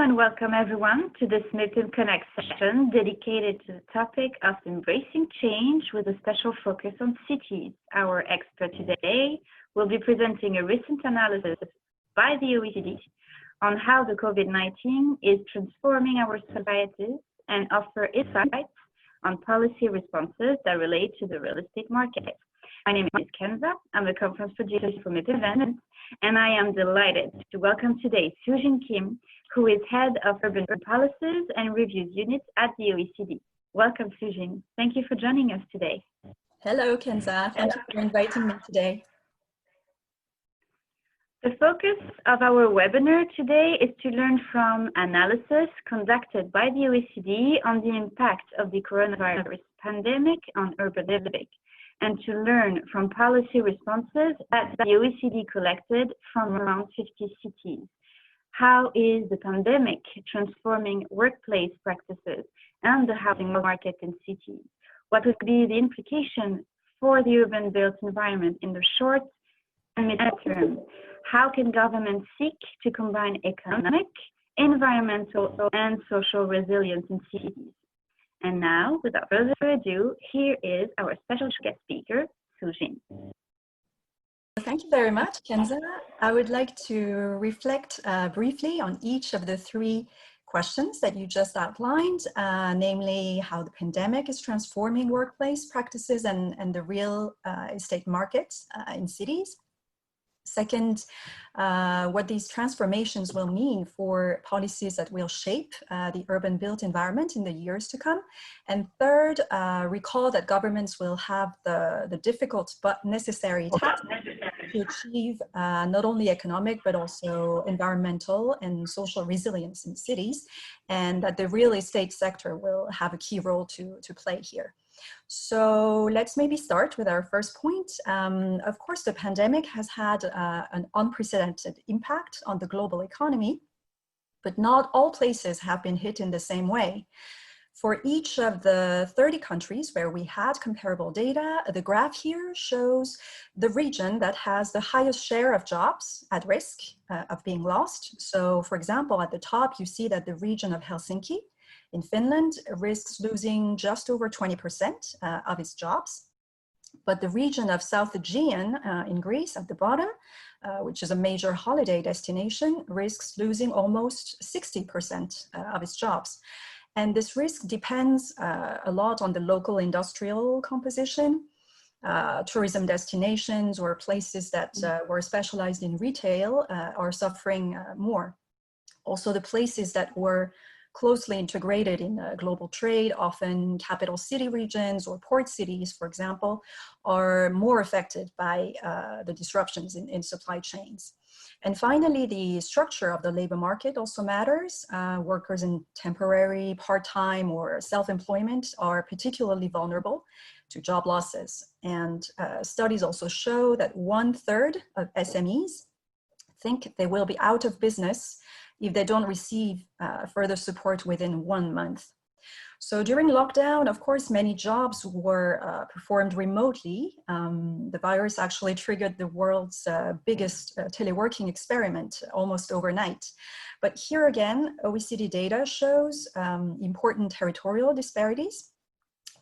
and welcome everyone to this MIPIM Connect session dedicated to the topic of embracing change with a special focus on cities. Our expert today will be presenting a recent analysis by the OECD on how the COVID-19 is transforming our societies and offer insights on policy responses that relate to the real estate market. My name is Kenza. I'm a conference producer for MIPIM events, and I am delighted to welcome today Soo-Jin Kim, who is Head of Urban Policies and Reviews Unit at the OECD. Welcome, Soo-Jin. Thank you for joining us today. Hello, Kenza. Thank you for inviting me today. The focus of our webinar today is to learn from analysis conducted by the OECD on the impact of the coronavirus pandemic on urban living, and to learn from policy responses that the OECD collected from around 50 cities. How is the pandemic transforming workplace practices and the housing market in cities? What would be the implication for the urban built environment in the short and mid-term? How can governments seek to combine economic, environmental, and social resilience in cities? And now, without further ado, here is our special guest speaker, Soo-Jin. Thank you very much, Kenza. I would like to reflect briefly on each of the three questions that you just outlined, namely how the pandemic is transforming workplace practices and the real estate markets in cities. Second, what these transformations will mean for policies that will shape the urban built environment in the years to come. And third, recall that governments will have the difficult but necessary task to achieve not only economic but also environmental and social resilience in cities, and that the real estate sector will have a key role to play here. So let's maybe start with our first point. Of course, the pandemic has had an unprecedented impact on the global economy, but not all places have been hit in the same way. For each of the 30 countries where we had comparable data, the graph here shows the region that has the highest share of jobs at risk of being lost. So for example, at the top, you see that the region of Helsinki in Finland risks losing just over 20% of its jobs. But the region of South Aegean in Greece at the bottom, which is a major holiday destination, risks losing almost 60% of its jobs. And this risk depends a lot on the local industrial composition. Tourism destinations or places that were specialized in retail are suffering more. Also, the places that were closely integrated in global trade, often capital city regions or port cities, for example, are more affected by the disruptions in supply chains. And finally, the structure of the labor market also matters. Workers in temporary, part-time, or self-employment are particularly vulnerable to job losses. And studies also show that 1/3 of SMEs think they will be out of business if they don't receive further support within 1 month. So during lockdown, of course, many jobs were performed remotely. The virus actually triggered the world's biggest teleworking experiment almost overnight. But here again, OECD data shows important territorial disparities.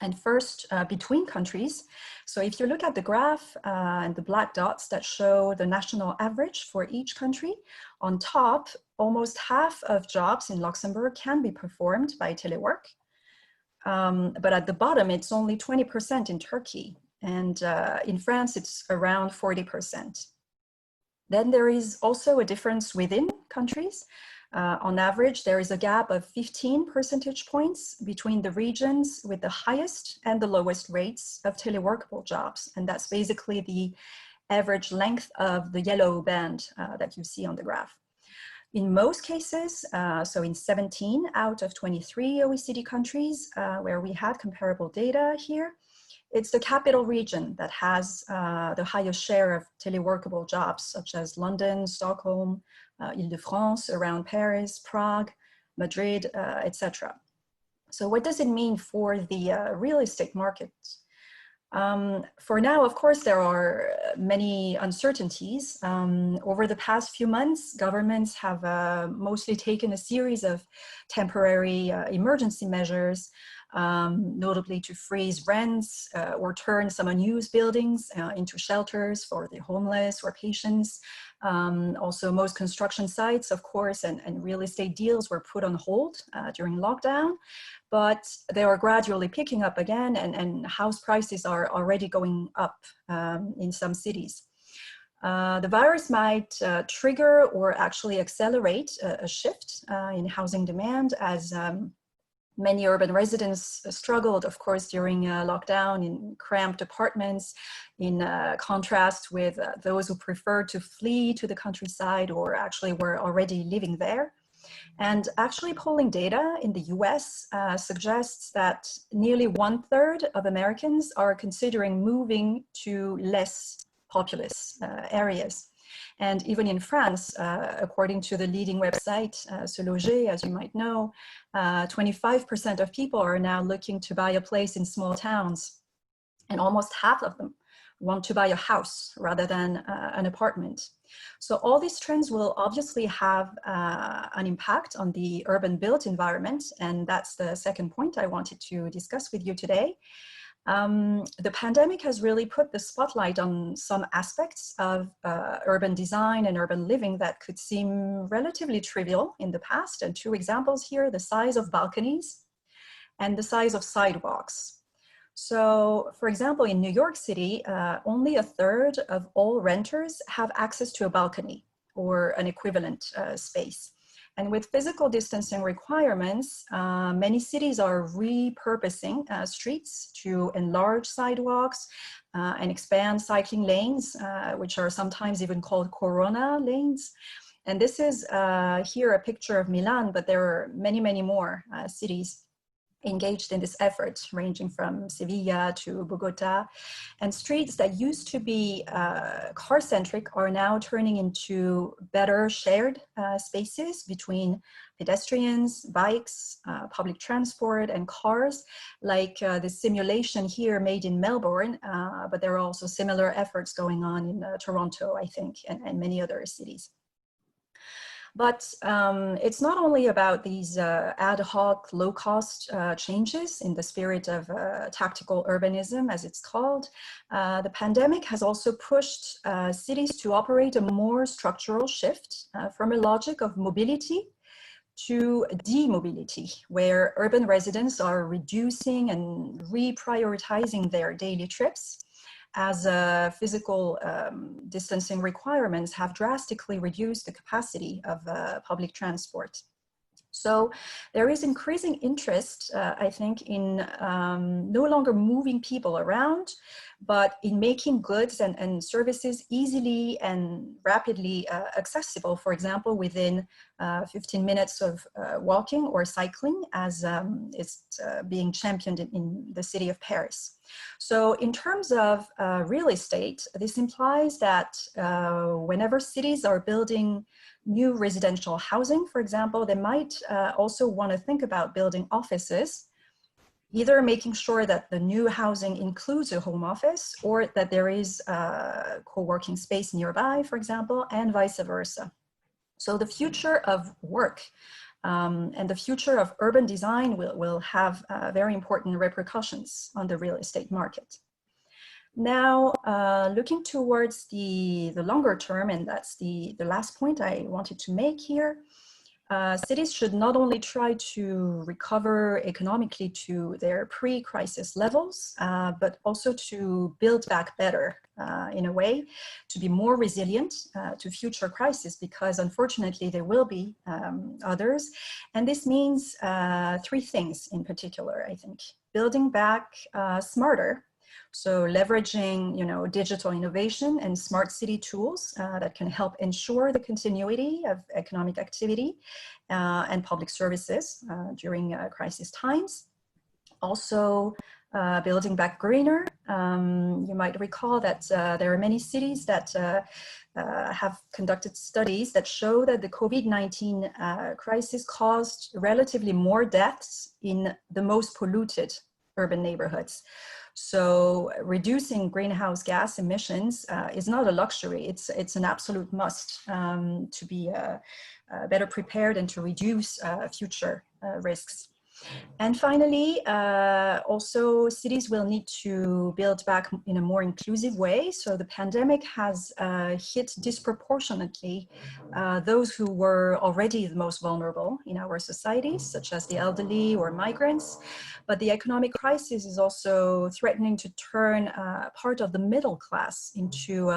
And first, between countries. So if you look at the graph and the black dots that show the national average for each country, on top, almost half of jobs in Luxembourg can be performed by telework. But at the bottom, it's only 20% in Turkey. And in France, it's around 40%. Then there is also a difference within countries. On average, there is a gap of 15 percentage points between the regions with the highest and the lowest rates of teleworkable jobs. And that's basically the average length of the yellow band that you see on the graph. In most cases, so in 17 out of 23 OECD countries where we had comparable data here, it's the capital region that has the highest share of teleworkable jobs, such as London, Stockholm, Île-de-France, around Paris, Prague, Madrid, etc. So what does it mean for the real estate market? For now, of course, there are many uncertainties. Over the past few months, governments have mostly taken a series of temporary emergency measures, notably to freeze rents or turn some unused buildings into shelters for the homeless or patients. Also, most construction sites, of course, and real estate deals were put on hold during lockdown, but they are gradually picking up again, and house prices are already going up in some cities. The virus might trigger or actually accelerate a shift in housing demand as many urban residents struggled, of course, during lockdown in cramped apartments, in contrast with those who preferred to flee to the countryside or actually were already living there. And actually polling data in the US suggests that nearly 1/3 of Americans are considering moving to less populous areas. And even in France, according to the leading website, Soo-Jin, as you might know, 25% of people are now looking to buy a place in small towns, and almost half of them want to buy a house rather than an apartment. So all these trends will obviously have an impact on the urban built environment, and that's the second point I wanted to discuss with you today. The pandemic has really put the spotlight on some aspects of urban design and urban living that could seem relatively trivial in the past. And two examples here, the size of balconies and the size of sidewalks. So, for example, in New York City, only 1/3 of all renters have access to a balcony or an equivalent space. And with physical distancing requirements, many cities are repurposing streets to enlarge sidewalks and expand cycling lanes, which are sometimes even called Corona lanes. And this is here a picture of Milan, but there are many, many more cities engaged in this effort, ranging from Sevilla to Bogota. And streets that used to be car-centric are now turning into better shared spaces between pedestrians, bikes, public transport, and cars, like the simulation here made in Melbourne, but there are also similar efforts going on in Toronto, I think, and many other cities. But it's not only about these ad hoc, low-cost changes in the spirit of tactical urbanism, as it's called. The pandemic has also pushed cities to operate a more structural shift from a logic of mobility to demobility, where urban residents are reducing and reprioritizing their daily trips, as physical distancing requirements have drastically reduced the capacity of public transport. So there is increasing interest, I think, in no longer moving people around, but in making goods and services easily and rapidly accessible, for example, within 15 minutes of walking or cycling, as is being championed in the city of Paris. So in terms of real estate, this implies that whenever cities are building new residential housing, for example, they might also want to think about building offices, either making sure that the new housing includes a home office or that there is a co-working space nearby, for example, and vice versa. So the future of work and the future of urban design will have very important repercussions on the real estate market. Now, looking towards the longer term, and that's the last point I wanted to make here, cities should not only try to recover economically to their pre-crisis levels, but also to build back better in a way, to be more resilient to future crises, because unfortunately there will be others. And this means three things in particular, I think. Building back smarter. So leveraging, digital innovation and smart city tools that can help ensure the continuity of economic activity and public services during crisis times. Also, building back greener. You might recall that there are many cities that have conducted studies that show that the COVID-19 crisis caused relatively more deaths in the most polluted urban neighborhoods. So reducing greenhouse gas emissions is not a luxury, it's an absolute must to be better prepared and to reduce future risks. And finally, also cities will need to build back in a more inclusive way. So the pandemic has hit disproportionately those who were already the most vulnerable in our societies, such as the elderly or migrants. But the economic crisis is also threatening to turn part of the middle class into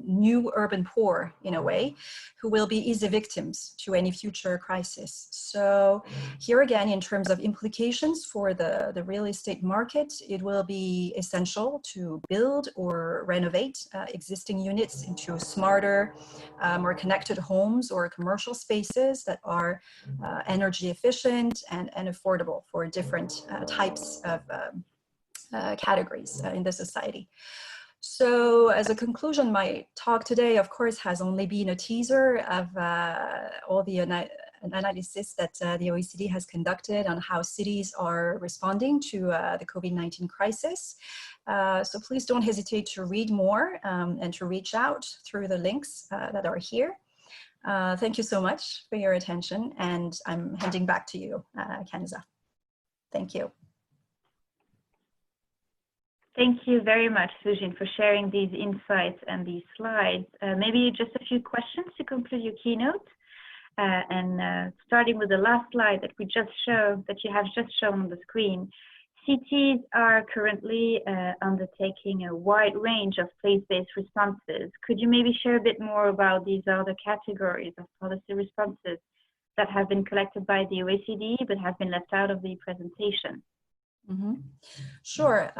new urban poor, in a way, who will be easy victims to any future crisis. So here again, in terms of implications for the real estate market, it will be essential to build or renovate existing units into smarter, more connected homes or commercial spaces that are energy efficient and affordable for different types of categories in the society. So as a conclusion, my talk today, of course, has only been a teaser of all the analysis that the OECD has conducted on how cities are responding to the COVID-19 crisis. So please don't hesitate to read more and to reach out through the links that are here. Thank you so much for your attention, and I'm handing back to you, Kenza. Thank you. Thank you very much, Soo-Jin, for sharing these insights and these slides. Maybe just a few questions to conclude your keynote. Starting with the last slide that we just showed, that you have just shown on the screen, cities are currently undertaking a wide range of place-based responses. Could you maybe share a bit more about these other categories of policy responses that have been collected by the OECD but have been left out of the presentation? Mm-hmm. Sure.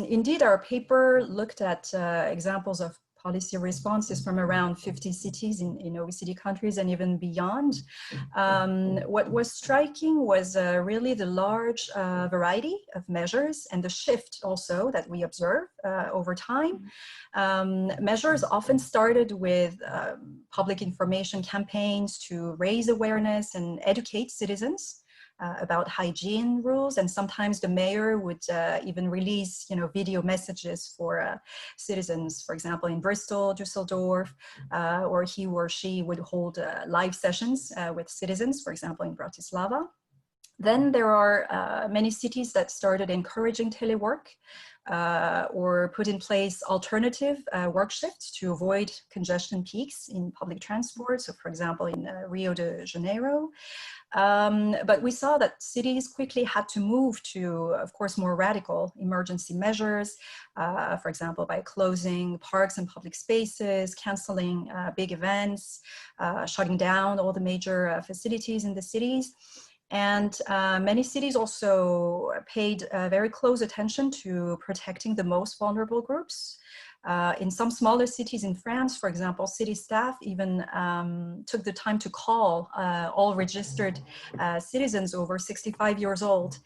Indeed, our paper looked at examples of policy responses from around 50 cities in OECD countries and even beyond. What was striking was really the large variety of measures and the shift also that we observe over time. Measures often started with public information campaigns to raise awareness and educate citizens about hygiene rules, and sometimes the mayor would even release, video messages for citizens. For example, in Bristol, Düsseldorf, or he or she would hold live sessions with citizens, for example, in Bratislava. Then there are many cities that started encouraging telework or put in place alternative work shifts to avoid congestion peaks in public transport. So, for example, in Rio de Janeiro. But we saw that cities quickly had to move to, of course, more radical emergency measures, for example, by closing parks and public spaces, canceling big events, shutting down all the major facilities in the cities. And many cities also paid very close attention to protecting the most vulnerable groups. In some smaller cities in France, for example, city staff even took the time to call all registered citizens over 65 years old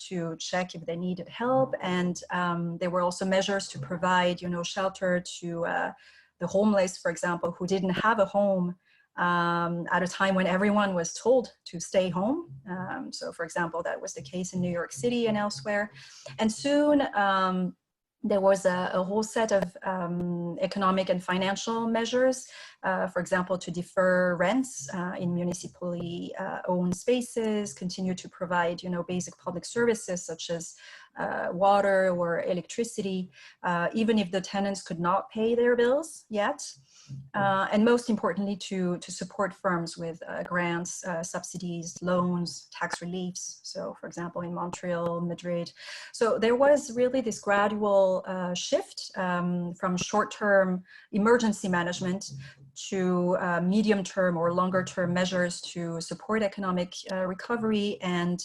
to check if they needed help. And there were also measures to provide, shelter to the homeless, for example, who didn't have a home at a time when everyone was told to stay home. So, for example, that was the case in New York City and elsewhere. And soon, there was a whole set of economic and financial measures, for example, to defer rents in municipally owned spaces, continue to provide, basic public services such as water or electricity, even if the tenants could not pay their bills yet. And most importantly, to support firms with grants, subsidies, loans, tax reliefs. So, for example, in Montreal, Madrid. So there was really this gradual shift from short-term emergency management to medium-term or longer-term measures to support economic recovery. And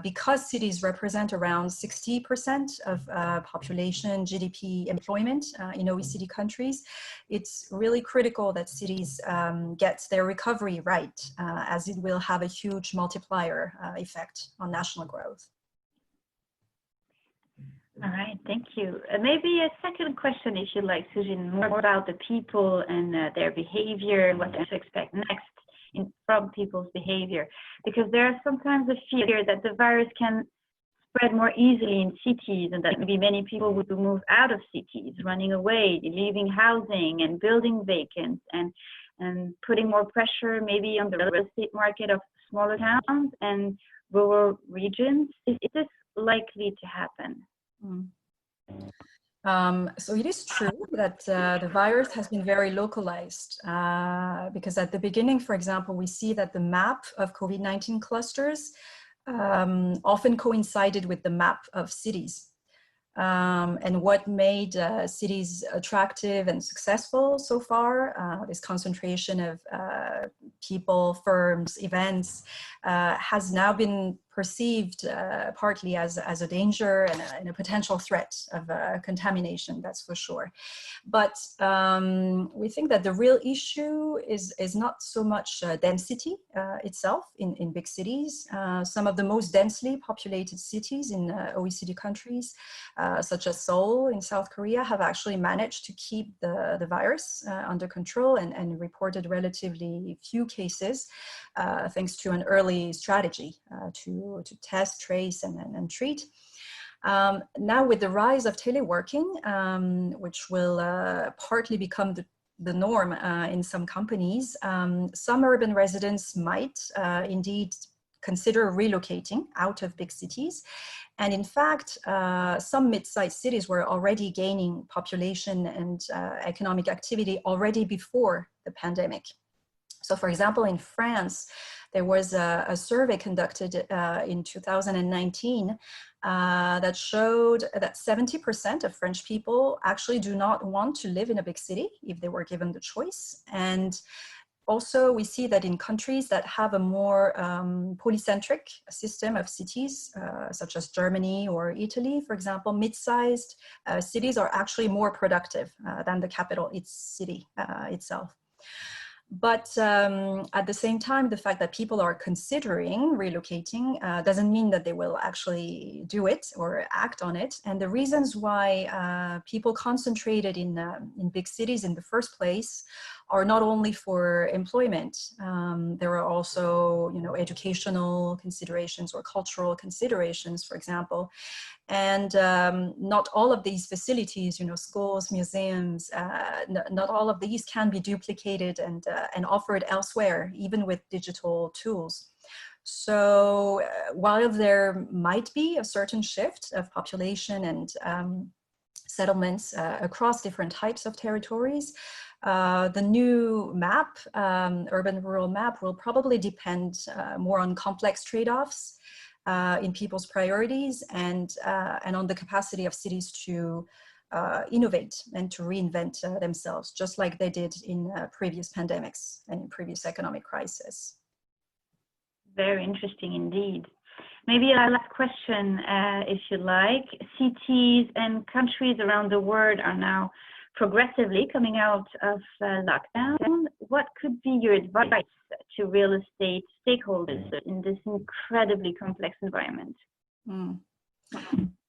because cities represent around 60% of population, GDP, employment in OECD countries, it's really critical that cities get their recovery right, as it will have a huge multiplier effect on national growth. All right, thank you. Maybe a second question, if you like, Soo-Jin, more about the people and their behavior and what to expect next from people's behavior, because there is sometimes a fear that the virus can spread more easily in cities, and that maybe many people would move out of cities, running away, leaving housing and building vacant, and putting more pressure maybe on the real estate market of smaller towns and rural regions. Is this likely to happen? So it is true that the virus has been very localized because at the beginning, for example, we see that the map of COVID-19 clusters often coincided with the map of cities. And what made cities attractive and successful so far, this concentration of people, firms, events, has now been perceived partly as a danger and a potential threat of contamination, that's for sure. But we think that the real issue is not so much density itself in big cities. Some of the most densely populated cities in OECD countries, such as Seoul in South Korea, have actually managed to keep the virus under control and reported relatively few cases, thanks to an early strategy to test, trace, and treat. Now with the rise of teleworking, which will partly become the norm in some companies, some urban residents might indeed consider relocating out of big cities. And in fact, some mid-sized cities were already gaining population and economic activity already before the pandemic. So for example, in France, there was a survey conducted in 2019 that showed that 70% of French people actually do not want to live in a big city if they were given the choice. And also, we see that in countries that have a more polycentric system of cities, such as Germany or Italy, for example, mid-sized cities are actually more productive than the capital city itself. But at the same time, the fact that people are considering relocating doesn't mean that they will actually do it or act on it. And the reasons why people concentrated in big cities in the first place are not only for employment. There are also, educational considerations or cultural considerations, for example. And not all of these facilities, schools, museums, not all of these can be duplicated and offered elsewhere, even with digital tools. So while there might be a certain shift of population and settlements across different types of territories, the new map, urban-rural map, will probably depend more on complex trade-offs in people's priorities and on the capacity of cities to innovate and to reinvent themselves, just like they did in previous pandemics and in previous economic crises. Very interesting indeed. Maybe a last question, if you like. Cities and countries around the world are now progressively coming out of lockdown. What could be your advice to real estate stakeholders in this incredibly complex environment?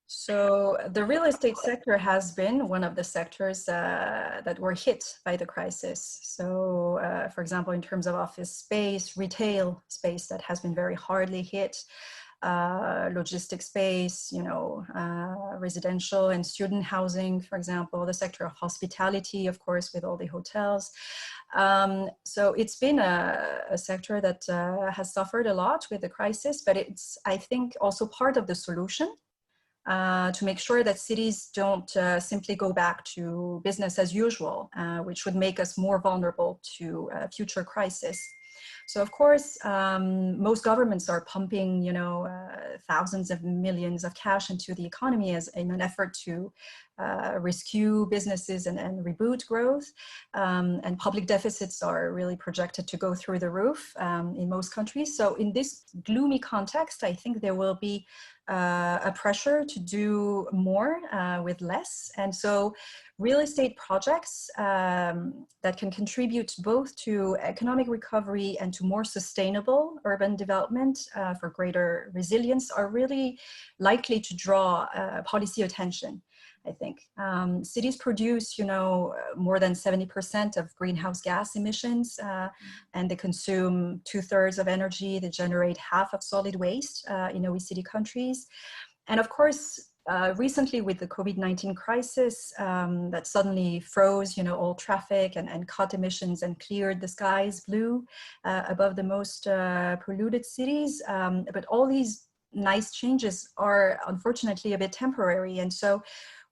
So the real estate sector has been one of the sectors that were hit by the crisis. So for example, in terms of office space, retail space that has been very hardly hit, logistics space, residential and student housing, for example, the sector of hospitality, of course, with all the hotels. So it's been a sector that has suffered a lot with the crisis, but it's, I think, also part of the solution to make sure that cities don't simply go back to business as usual, which would make us more vulnerable to future crisis. So of course, most governments are pumping, thousands of millions of cash into the economy in an effort to rescue businesses and reboot growth. And public deficits are really projected to go through the roof in most countries. So in this gloomy context, I think there will be a pressure to do more with less. And so real estate projects that can contribute both to economic recovery and to more sustainable urban development for greater resilience are really likely to draw policy attention, I think. Cities produce, more than 70% of greenhouse gas emissions, and they consume 2/3 of energy. They generate half of solid waste in OECD countries. And of course, recently with the COVID-19 crisis that suddenly froze, all traffic and cut emissions and cleared the skies blue above the most polluted cities. But all these nice changes are unfortunately a bit temporary. And so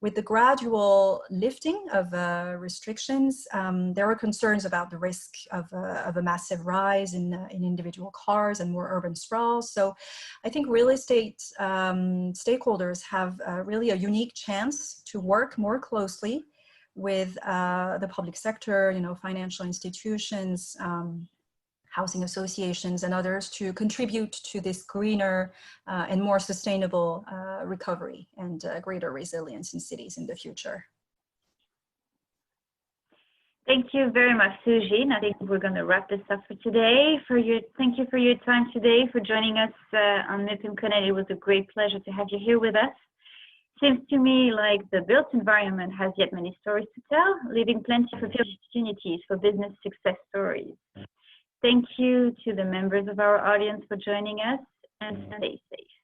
with the gradual lifting of restrictions, there are concerns about the risk of a massive rise in individual cars and more urban sprawl. So I think real estate stakeholders have really a unique chance to work more closely with the public sector, financial institutions, housing associations and others to contribute to this greener and more sustainable recovery and greater resilience in cities in the future. Thank you very much, Soo-Jin. I think we're going to wrap this up for today. Thank you for your time today, for joining us on MIPIM Connect. It was a great pleasure to have you here with us. Seems to me like the built environment has yet many stories to tell, leaving plenty of opportunities for business success stories. Thank you to the members of our audience for joining us, and stay safe.